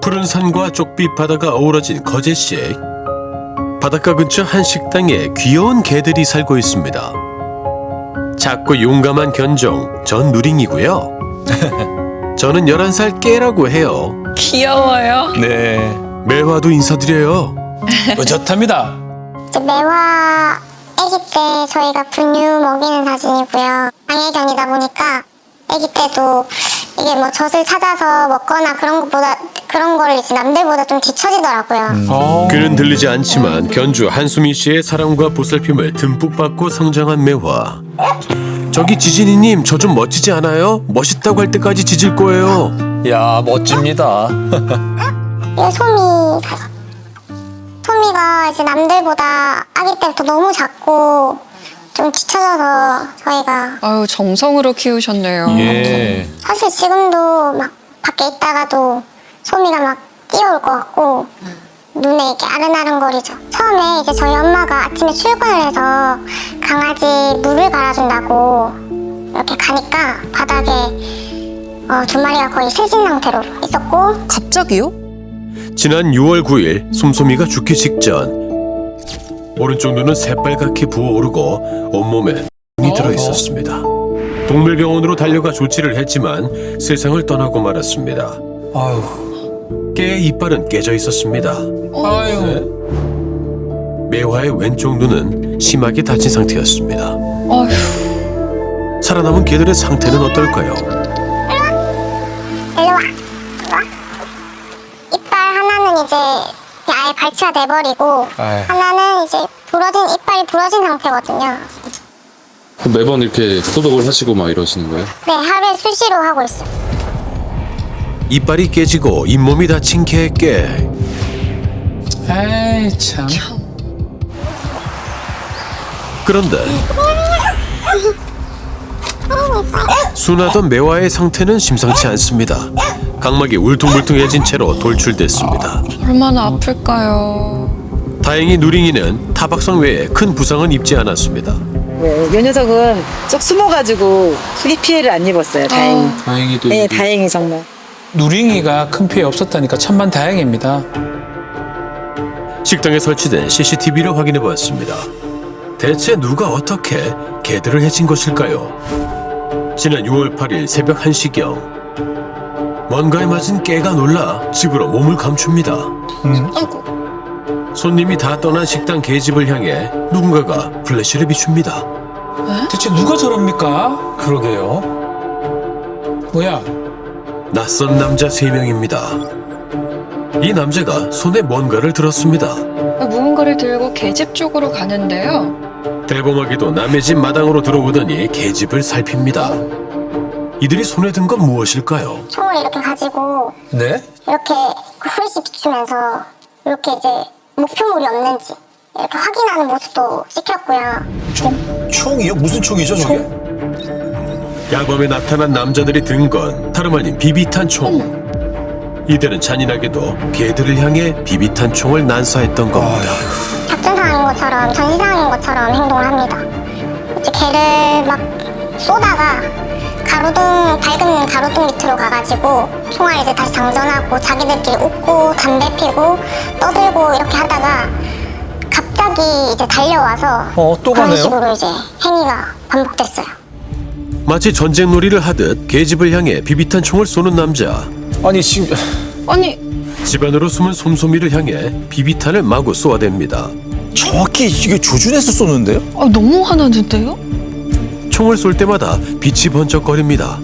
푸른 산과 쪽빛 바다가 어우러진 거제시. 바닷가 근처 한 식당에 귀여운 개들이 살고 있습니다. 작고 용감한 견종, 전 누링이고요. 저는 11살 깨라고 해요. 귀여워요. 네. 매화도 인사드려요. 좋답니다. 이제 매화 아기 때 저희가 분유 먹이는 사진이고요. 방해견이다 보니까 아기 때도 이게 뭐 젖을 찾아서 먹거나 그런 거를 이제 남들보다 좀 뒤처지더라고요. 귀는 들리지 않지만 견주 한수민 씨의 사랑과 보살핌을 듬뿍 받고 성장한 매화. 저기 지진이님, 저 좀 멋지지 않아요? 멋있다고 할 때까지 짖을 거예요. 야, 멋집니다. 이게 소미가 이제 남들보다 아기 때부터 너무 작고 좀 뒤처져서 저희가 아유, 정성으로 키우셨네요. 예. 사실 지금도 막 밖에 있다가도 소미가 막 뛰어올 것 같고 눈에 이렇게 아른아른거리죠. 처음에 이제 저희 엄마가 아침에 출근을 해서 강아지 물을 갈아준다고 이렇게 가니까 바닥에 두 마리가 거의 슬진 상태로 있었고. 갑자기요? 지난 6월 9일 솜솜이가 죽기 직전 오른쪽 눈은 새빨갛게 부어오르고 온몸에 이 들어 있었습니다. 동물병원으로 달려가 조치를 했지만 세상을 떠나고 말았습니다. 아유. 깨의 이빨은 깨져 있었습니다. 아유. 매화의 왼쪽 눈은 심하게 다친 상태였습니다. 아휴. 살아남은 개들의 상태는 어떨까요? 일로 와. 이빨 하나는 이제 아예 발치가 돼버리고 아이. 하나는 이제 이빨이 부러진 상태거든요. 매번 이렇게 소독을 하시고 막 이러시는 거예요? 네, 하루에 수시로 하고 있어요. 이빨이 깨지고 잇몸이 다친 개깨. 에이, 참. 그런데 순하던 매화의 상태는 심상치 않습니다. 각막이 울퉁불퉁해진 채로 돌출됐습니다. 얼마나 아플까요? 다행히 누링이는 타박상 외에 큰 부상은 입지 않았습니다. 네, 요 녀석은 쏙 숨어가지고 크게 피해를 안 입었어요. 다행히. 다행히도 네, 다행히 정말. 누링이가 큰 피해 없었다니까 천만 다행입니다. 식당에 설치된 CCTV를 확인해 보았습니다. 대체 누가 어떻게 개들을 해친 것일까요? 지난 6월 8일 새벽 1시경 뭔가에 맞은 깨가 놀라 집으로 몸을 감춥니다. 아이고. 손님이 다 떠난 식당 개집을 향해 누군가가 플래시를 비춥니다. 대체 누가 저럽니까? 그러게요. 뭐야? 낯선 남자 3명입니다. 이 남자가 손에 뭔가를 들었습니다. 무언가를 들고 개집 쪽으로 가는데요. 대범하게도 남의 집 마당으로 들어오더니 개집을 살핍니다. 이들이 손에 든 건 무엇일까요? 총을 이렇게 가지고 네? 이렇게 후레쉬 비추면서 이렇게 이제 목표물이 없는지 이렇게 확인하는 모습도 찍혔고요. 총이요? 무슨 총이죠, 저게? 야밤에 나타난 남자들이 든 건 다름 아닌 비비탄 총. 이들은 잔인하게도 개들을 향해 비비탄 총을 난사했던 겁니다. 작전 상황인 것처럼 전시 상황인 것처럼 행동을 합니다. 이제 개를 막 쏘다가 밝은 가로등 밑으로 가가지고 총알 이제 다시 장전하고 자기들끼리 웃고 담배 피고 떠들고 이렇게 하다가 갑자기 이제 달려와서 또 그런 가네요? 식으로 이제 행위가 반복됐어요. 마치 전쟁놀이를 하듯 개집을 향해 비비탄 총을 쏘는 남자. 아니, 지금 아니, 집 안으로 숨은 솜솜이를 향해 비비탄을 마구 쏘아댑니다. 정확히 이게 조준해서 쏘는데요? 너무 화나는데요? 총을 쏠 때마다 빛이 번쩍거립니다.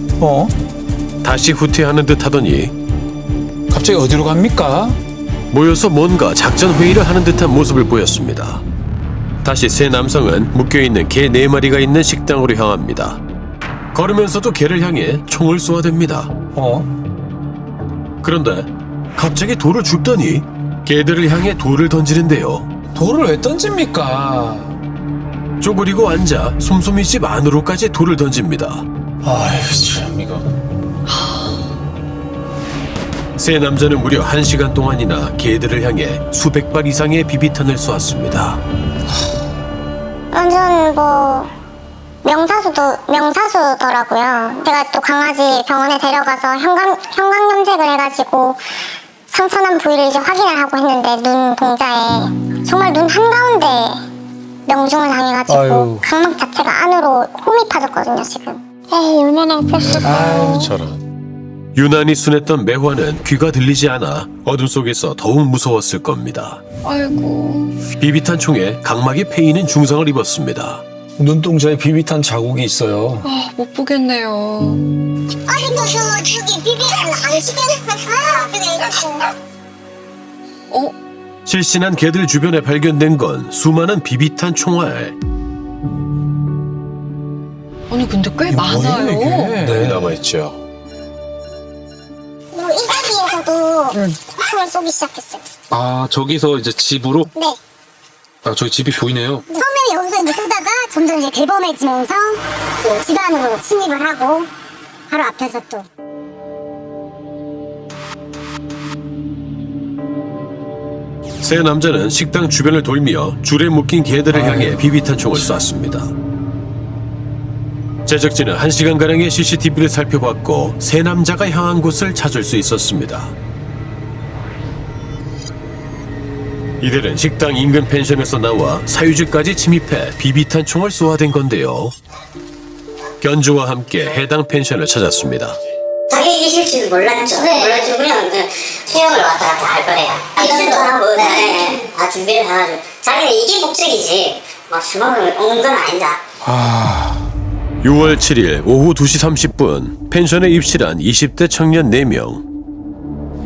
다시 후퇴하는 듯 하더니 갑자기 어디로 갑니까? 모여서 뭔가 작전 회의를 하는 듯한 모습을 보였습니다. 다시 세 남성은 묶여있는 개 4마리가 있는 식당으로 향합니다. 걸으면서도 개를 향해 총을 쏘아댑니다. 그런데 갑자기 돌을 줍더니 개들을 향해 돌을 던지는데요. 돌을 왜 던집니까? 쪼그리고 앉아 솜솜이 집 안으로까지 돌을 던집니다. 아유, 참, 이거. 세 남자는 무려 1시간 동안이나 개들을 향해 수백 발 이상의 비비탄을 쏘았습니다. 완전 뭐 명사수더라고요. 제가 또 강아지 병원에 데려가서 형광염색을 해가지고 상처난 부위를 이제 확인을 하고 했는데 눈 동자에 정말 눈 한가운데 명중을 당해가지고 아유. 각막 자체가 안으로 홈이 파졌거든요 지금. 아, 얼마나 아팠을까요? 저런. 유난히 순했던 매화는 귀가 들리지 않아 어둠 속에서 더욱 무서웠을 겁니다. 아이고. 비비탄 총에 각막이 패이는 중상을 입었습니다. 눈동자에 비비탄 자국이 있어요. 아, 못 보겠네요. 아직도 저기 비비는 안 시켜놨어요. 어? 실신한 개들 주변에 발견된 건 수많은 비비탄 총알. 아니, 근데 꽤 많아요. 네, 남아있죠. 이 자리에서도 총을 쏘기 시작했어요. 아 저기서 이제 집으로? 네. 아 저기 집이 보이네요. 처음에는 여기서 이제 쏘다가 점점 이제 대범해지면서 이제 집 안으로 침입을 하고 바로 앞에서 또. 세 남자는 식당 주변을 돌며 줄에 묶인 개들을 향해 비비탄 총을 쐈습니다. 제작진은 1시간가량의 CCTV를 살펴봤고 세 남자가 향한 곳을 찾을 수 있었습니다. 이들은 식당 인근 펜션에서 나와 사유지까지 침입해 비비탄 총을 쏘아댄 건데요. 견주와 함께 해당 펜션을 찾았습니다. 자기 계실 줄 몰랐죠. 몰랐죠. 그냥 수영을 왔다 갔다 할 거래요. 입술도 하고, 다 준비를 해가지고. 자기는 이게 목적이지. 막 주먹을 온 건 아니다. 6월 7일 오후 2시 30분 펜션에 입실한 20대 청년 4명.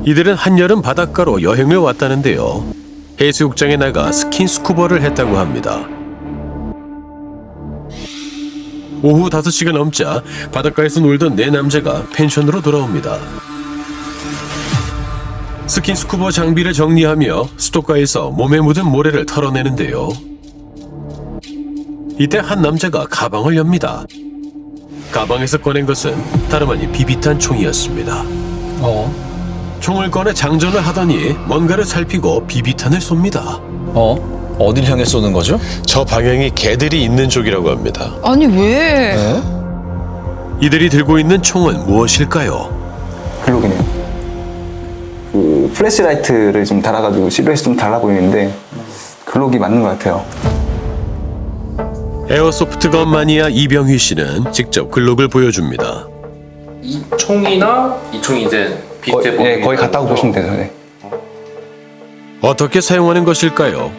이들은 한여름 바닷가로 여행을 왔다는데요. 해수욕장에 나가 스킨스쿠버를 했다고 합니다. 오후 5시가 넘자 바닷가에서 놀던 4남자가 펜션으로 돌아옵니다. 스킨스쿠버 장비를 정리하며 수도가에서 몸에 묻은 모래를 털어내는데요. 이때 한 남자가 가방을 엽니다. 가방에서 꺼낸 것은 다름 아닌 비비탄 총이었습니다. 총을 꺼내 장전을 하더니 뭔가를 살피고 비비탄을 쏩니다. 어딜 향해 쏘는 거죠? 저 방향이 개들이 있는 쪽이라고 합니다. 아니, 왜? 네? 이들이 들고 있는 총은 무엇일까요? 글록이네요. 그 플래시라이트를 좀 달아가지고 실루엣이 좀 달라 보이는데 글록이 맞는 것 같아요. 에어소프트건 마니아 이병휘 씨는 직접 글록을 보여줍니다. 이 총이나 이 총이 이제 비슷해 보이는 예, 거의 같다고 보시면 돼요. 네. 어떻게 사용하는 것일까요?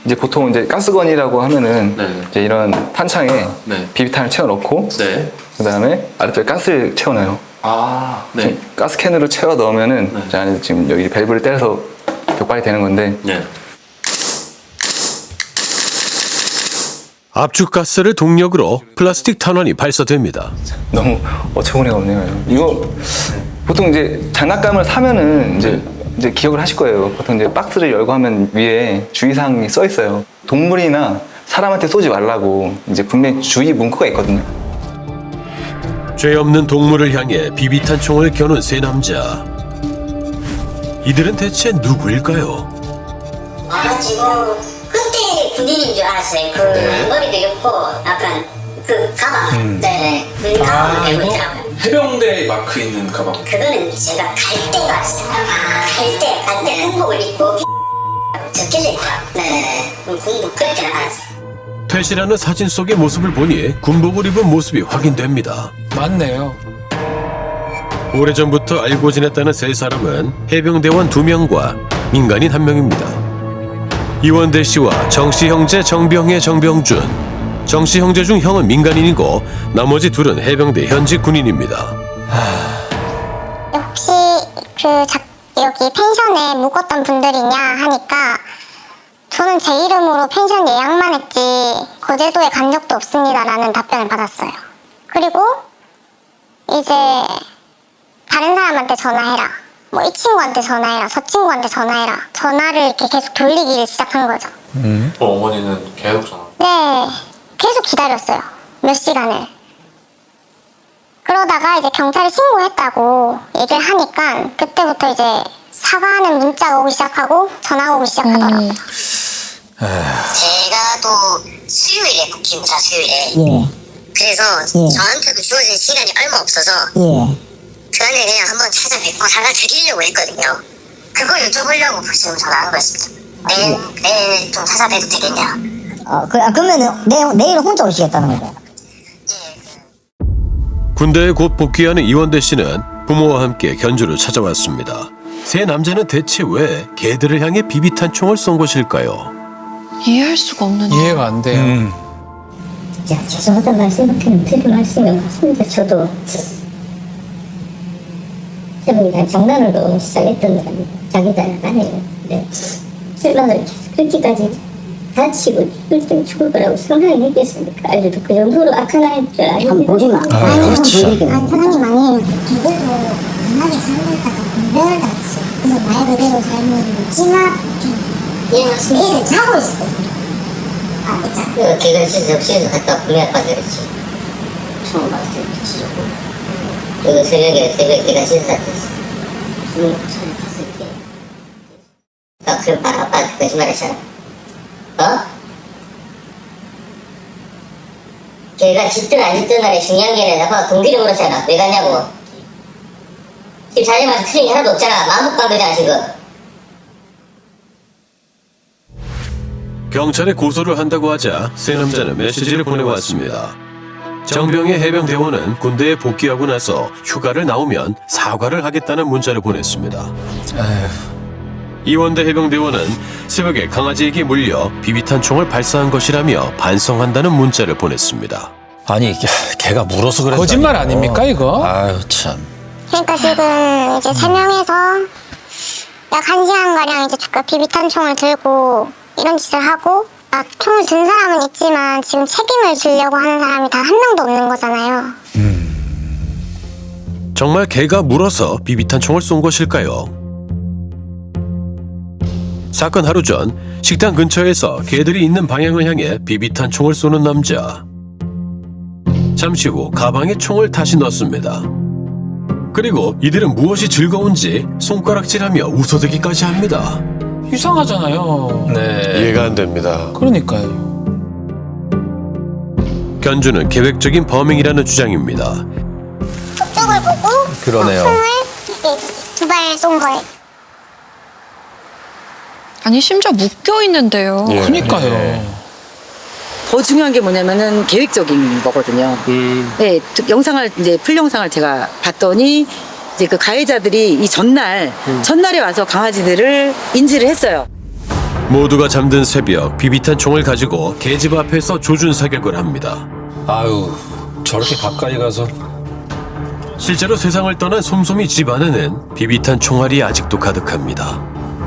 이제 보통 이제 가스건이라고 하면은 네. 이제 이런 탄창에 네. 비비탄을 채워 넣고 네. 그 다음에 아래쪽에 가스를 채워 넣어요. 아, 네. 가스캔으로 채워 넣으면은 네. 이제 안에 지금 여기 밸브를 떼서 격발이 되는 건데 네. 압축가스를 동력으로 플라스틱 탄환이 발사됩니다. 너무 어처구니가 없네요. 이거 보통 이제 장난감을 사면은 이제 기억을 하실 거예요. 보통 이제 박스를 열고 하면 위에 주의사항이 써 있어요. 동물이나 사람한테 쏘지 말라고 이제 분명히 주의 문구가 있거든요. 죄 없는 동물을 향해 비비탄 총을 겨눈 세 남자. 이들은 대체 누구일까요? 와가지고, 그때 군인인 줄 알았어요. 그 머리도 있고, 약간 그 가방. 네네. 그 가방을 메고 있더라고요. 해병대 마크 있는 가방. 그거는 제가 갈 때 봤어요. 갈 때 군복을 입고 적혀져 있더라고요. 네네네. 군복 그렇게 나갔어요. 퇴실하는 사진 속의 모습을 보니 군복을 입은 모습이 확인됩니다. 맞네요. 오래전부터 알고 지냈다는 세 사람은 해병대원 2명과 민간인 1명입니다. 이원대 씨와 정씨 형제 정병혜 정병준. 정씨 형제 중 형은 민간인이고 나머지 둘은 해병대 현직 군인입니다. 혹시 여기 펜션에 묵었던 분들이냐 하니까 저는 제 이름으로 펜션 예약만 했지 거제도에 간 적도 없습니다라는 답변을 받았어요. 그리고 이제 다른 사람한테 전화해라, 뭐 이 친구한테 전화해라, 저 친구한테 전화해라, 전화를 이렇게 계속 돌리기 시작한 거죠. 어머니는 계속 전화. 네, 계속 기다렸어요. 몇 시간을. 그러다가 이제 경찰에 신고했다고 얘기를 하니까 그때부터 이제 사과하는 문자가 오기 시작하고 전화가 오기 시작하더라고요. 제가 또 수요일에 국기부사 수요일에. 그래서 저한테도 주어진 시간이 얼마 없어서 그 안에 그냥 한번 찾아뵙고 사과드리려고 했거든요. 그거 여쭤보려고 지금 전화한 거였습니다. 내일 좀 찾아뵈도 되겠냐? 그러면은 내일 혼자 오시겠다는 거예요? 군대에 곧 복귀하는 이원대 씨는 부모와 함께 견주를 찾아왔습니다. 세 남자는 대체 왜 개들을 향해 비비탄 총을 쏜 것일까요? 이해할 수가 없는데. 이해가 안 돼요. 야, 죄송하다는 말씀밖에 드릴 말씀이 없습니다. 저도 제목이 다 장난을 너무 시작했던 자기들 아니에요. 네. 실망을 그렇게까지 다치고 쫄쫄 죽을 거라고 생각했겠습니까? 알려도 그 정도로 악한 아이들 아니에요. 보지 마. 사장님 아니에요. 개들도 강하게 살다가 공병을 당했어요. 그래서 말 그대로 삶은 찜합 애들 자고 있어요. 개가 접시에서 갔다 불면 빠져있지. 처음 봤을 때 미치셨고. 그리고 새벽에 개가 씻어놨었어. 술 봤을 때. 그럼 아빠한테 거짓말 했잖아. 걔가 짖든 안 짖든 간에 중요한 게 아니라 아빠가 동기를 물었잖아. 왜 갔냐고. 지금 자네 말씀 틀린 게 하나도 없잖아. 마음 먹방 거잖아 지금. 경찰에 고소를 한다고 하자 세 남자는 메시지를 보내왔습니다. 정병의 해병대원은 군대에 복귀하고 나서 휴가를 나오면 사과를 하겠다는 문자를 보냈습니다. 이원대 해병대원은 새벽에 강아지에게 물려 비비탄 총을 발사한 것이라며 반성한다는 문자를 보냈습니다. 아니 걔가 물어서 그랬다. 거짓말 아닙니까 이거? 아유 참. 그러니까 지금 이제 3명에서 약 1시간가량 이제 비비탄 총을 들고 이런 짓을 하고 총을 든 사람은 있지만 지금 책임을 지려고 하는 사람이 단 한 명도 없는 거잖아요. 정말 개가 물어서 비비탄 총을 쏜 것일까요? 사건 하루 전 식당 근처에서 개들이 있는 방향을 향해 비비탄 총을 쏘는 남자. 잠시 후 가방에 총을 다시 넣습니다. 그리고 이들은 무엇이 즐거운지 손가락질하며 웃어대기까지 합니다. 이상하잖아요. 네. 이해가 안 됩니다. 그러니까요. 견주는 계획적인 범행이라는 주장입니다. 쪽을 보고 그러네요. 총을 두 발 쏜 거예요. 아니 심지어 묶여 있는데요. 그러니까요. 더 중요한 게 뭐냐면은 계획적인 거거든요. 네, 영상을 이제 풀 영상을 제가 봤더니 이제 그 가해자들이 이 전날에 와서 강아지들을 인지를 했어요. 모두가 잠든 새벽 비비탄 총을 가지고 개집 앞에서 조준 사격을 합니다. 아유 저렇게 가까이 가서. 실제로 세상을 떠난 솜솜이 집 안에는 비비탄 총알이 아직도 가득합니다.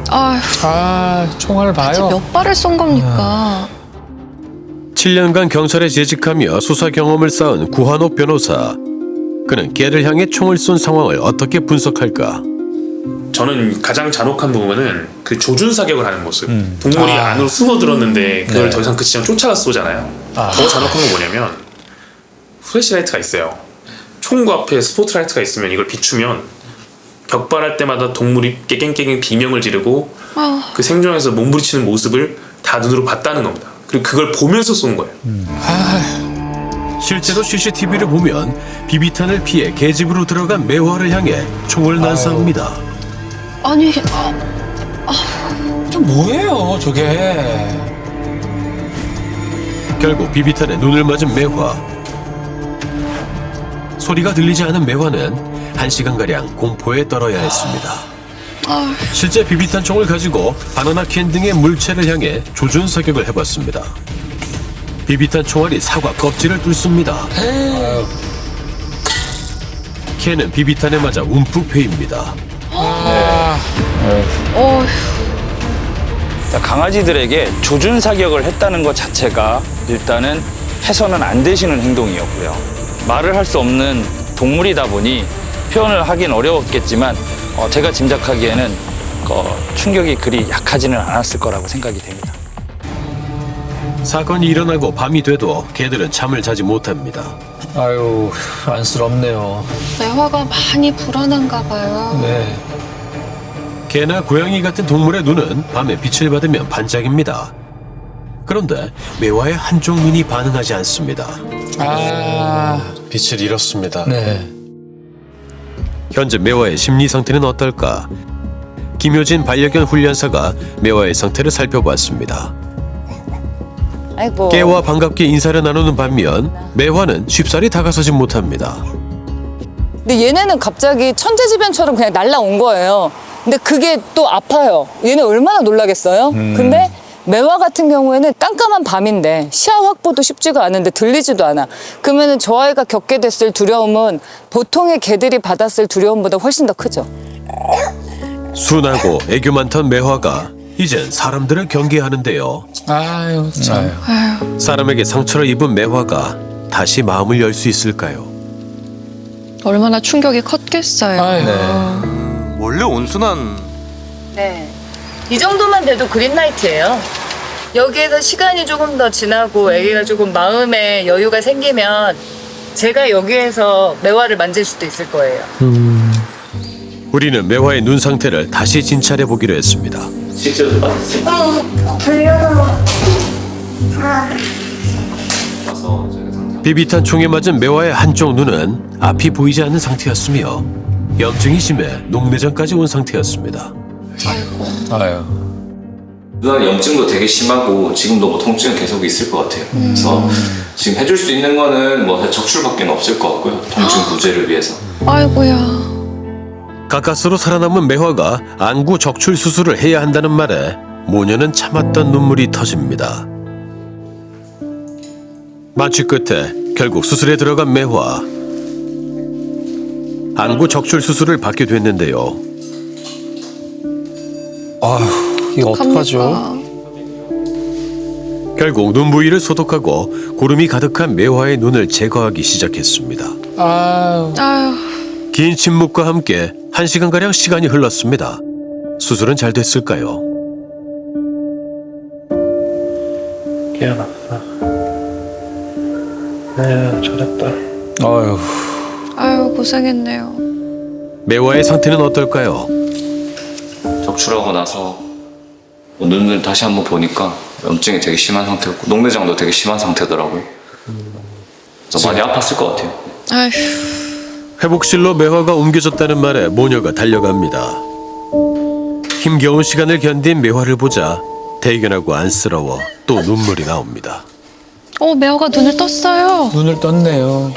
아휴, 총알 대체 봐요. 몇 발을 쏜 겁니까? 7년간 경찰에 재직하며 수사 경험을 쌓은 구한옥 변호사. 그는 개를 향해 총을 쏜 상황을 어떻게 분석할까? 저는 가장 잔혹한 부분은 그 조준 사격을 하는 모습. 동물이 안으로 숨어들었는데 그걸 더 이상 그 지점 쫓아가 쏘잖아요. 더 잔혹한 건 뭐냐면 플래시라이트가 있어요. 총구 앞에 스포트라이트가 있으면 이걸 비추면 격발할 때마다 동물이 깨갱깨갱 비명을 지르고 그 생존에서 몸부리치는 모습을 다 눈으로 봤다는 겁니다. 그리고 그걸 보면서 쏜 거예요. 실제로 CCTV를 보면 비비탄을 피해 개집으로 들어간 매화를 향해 총을 난사합니다. 아니 좀 뭐예요 저게? 결국 비비탄에 눈을 맞은 매화. 소리가 들리지 않은 매화는 1시간가량 공포에 떨어야 했습니다. 실제 비비탄 총을 가지고 바나나 캔 등의 물체를 향해 조준 사격을 해봤습니다. 비비탄 총알이 사과 껍질을 뚫습니다. 캔은 비비탄에 맞아 움푹 패입니다. 강아지들에게 조준 사격을 했다는 것 자체가 일단은 해서는 안 되시는 행동이었고요. 말을 할 수 없는 동물이다 보니 표현을 하긴 어려웠겠지만 제가 짐작하기에는 충격이 그리 약하지는 않았을 거라고 생각이 됩니다. 사건이 일어나고 밤이 돼도 개들은 잠을 자지 못합니다. 아유 안쓰럽네요. 매화가 많이 불안한가 봐요. 네. 개나 고양이 같은 동물의 눈은 밤에 빛을 받으면 반짝입니다. 그런데 매화의 한쪽 눈이 반응하지 않습니다. 빛을 잃었습니다. 네. 현재 매화의 심리 상태는 어떨까? 김효진 반려견 훈련사가 매화의 상태를 살펴봤습니다. 아이고. 깨와 반갑게 인사를 나누는 반면 매화는 쉽사리 다가서지 못합니다. 근데 얘네는 갑자기 천재지변처럼 그냥 날라온 거예요. 근데 그게 또 아파요. 얘네 얼마나 놀라겠어요? 근데 매화 같은 경우에는 깜깜한 밤인데 시야 확보도 쉽지가 않은데 들리지도 않아. 그러면은 저 아이가 겪게 됐을 두려움은 보통의 개들이 받았을 두려움보다 훨씬 더 크죠. 순하고 애교 많던 매화가 이젠 사람들을 경계하는데요. 아유, 참. 사람에게 상처를 입은 매화가 다시 마음을 열 수 있을까요? 얼마나 충격이 컸겠어요. 원래 온순한 네. 이 정도만 돼도 그린라이트예요. 여기에서 시간이 조금 더 지나고 애기가 조금 마음에 여유가 생기면 제가 여기에서 매화를 만질 수도 있을 거예요. 우리는 매화의 눈 상태를 다시 진찰해 보기로 했습니다. 실제로 받았어요. 비비탄 총에 맞은 매화의 한쪽 눈은 앞이 보이지 않는 상태였으며 염증이 심해 녹내장까지 온 상태였습니다. 아유. 누나 염증도 되게 심하고 지금도 뭐 통증은 계속 있을 것 같아요. 그래서 지금 해줄 수 있는 거는 뭐 적출밖에 없을 것 같고요. 통증 구제를 위해서. 아이고야. 가까스로 살아남은 매화가 안구 적출 수술을 해야 한다는 말에 모녀는 참았던 눈물이 터집니다. 마취 끝에 결국 수술에 들어간 매화. 안구 적출 수술을 받게 됐는데요. 아휴, 이거 어떡하죠? 결국 눈 부위를 소독하고 고름이 가득한 매화의 눈을 제거하기 시작했습니다. 아유. 아유. 긴 침묵과 함께 1시간가량 시간이 흘렀습니다. 수술은 잘 됐을까요? 깨어났다. 아유, 잘했다. 아유. 아유, 고생했네요. 매화의 상태는 어떨까요? 적출하고 나서 눈을 다시 한번 보니까 염증이 되게 심한 상태였고 녹내장도 되게 심한 상태더라고요. 그래서 많이 아팠을 것 같아요. 아휴. 회복실로 매화가 옮겨졌다는 말에 모녀가 달려갑니다. 힘겨운 시간을 견딘 매화를 보자 대견하고 안쓰러워 또 눈물이 나옵니다. 매화가 눈을 떴어요. 눈을 떴네요.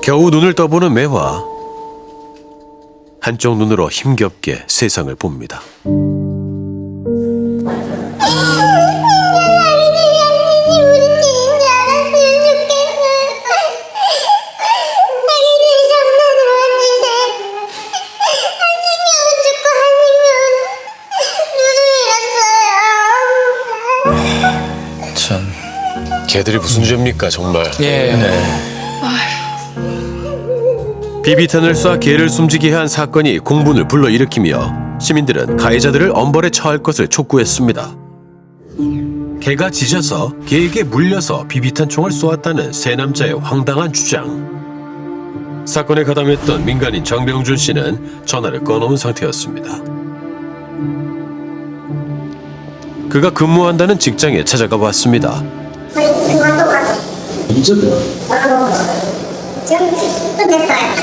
겨우 눈을 떠보는 매화. 한쪽 눈으로 힘겹게 세상을 봅니다. 참. 개들이 무슨 죄입니까 정말. 예. 비비탄을 쏴 개를 숨지게 한 사건이 공분을 불러일으키며 시민들은 가해자들을 엄벌에 처할 것을 촉구했습니다. 개가 짖어서 개에게 물려서 비비탄 총을 쏘았다는 세 남자의 황당한 주장. 사건에 가담했던 민간인 정병준 씨는 전화를 꺼놓은 상태였습니다. 그가 근무한다는 직장에 찾아가 봤습니다. 지금 10분 됐어요.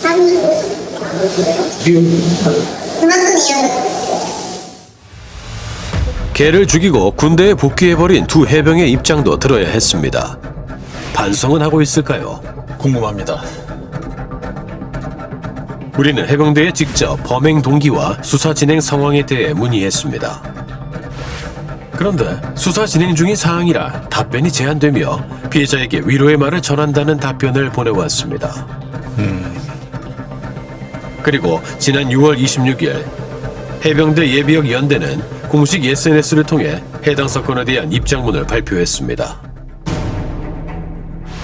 3일. 그만둔 이유는? 개를 죽이고 군대에 복귀해버린 두 해병의 입장도 들어야 했습니다. 반성은 하고 있을까요? 궁금합니다. 우리는 해병대에 직접 범행 동기와 수사 진행 상황에 대해 문의했습니다. 그런데 수사 진행 중인 사항이라 답변이 제한되며 피해자에게 위로의 말을 전한다는 답변을 보내왔습니다. 그리고 지난 6월 26일 해병대 예비역 연대는 공식 SNS를 통해 해당 사건에 대한 입장문을 발표했습니다.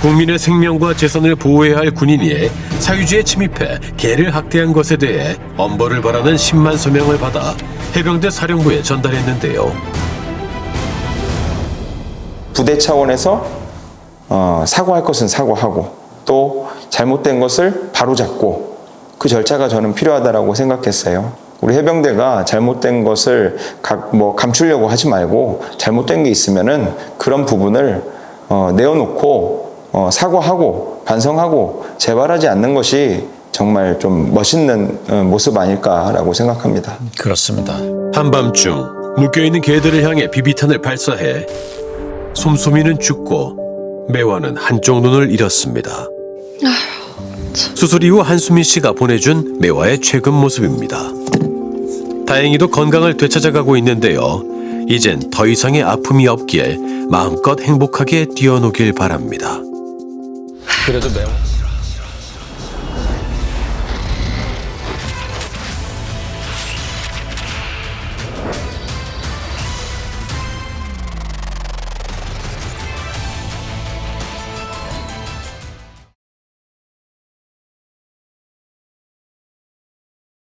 국민의 생명과 재산을 보호해야 할 군인이 사유지에 침입해 개를 학대한 것에 대해 엄벌을 바라는 10만 서명을 받아 해병대 사령부에 전달했는데요. 부대 차원에서 사과할 것은 사과하고 또 잘못된 것을 바로잡고 그 절차가 저는 필요하다고 생각했어요. 우리 해병대가 잘못된 것을 감추려고 하지 말고 잘못된 게 있으면은 그런 부분을 내어놓고 사과하고 반성하고 재발하지 않는 것이 정말 좀 멋있는 모습 아닐까라고 생각합니다. 그렇습니다. 한밤중 묶여있는 개들을 향해 비비탄을 발사해 솜솜이는 죽고 매화는 한쪽 눈을 잃었습니다. 수술 이후 한수민 씨가 보내준 매화의 최근 모습입니다. 다행히도 건강을 되찾아가고 있는데요. 이젠 더 이상의 아픔이 없기에 마음껏 행복하게 뛰어노길 바랍니다. 그래도 매워.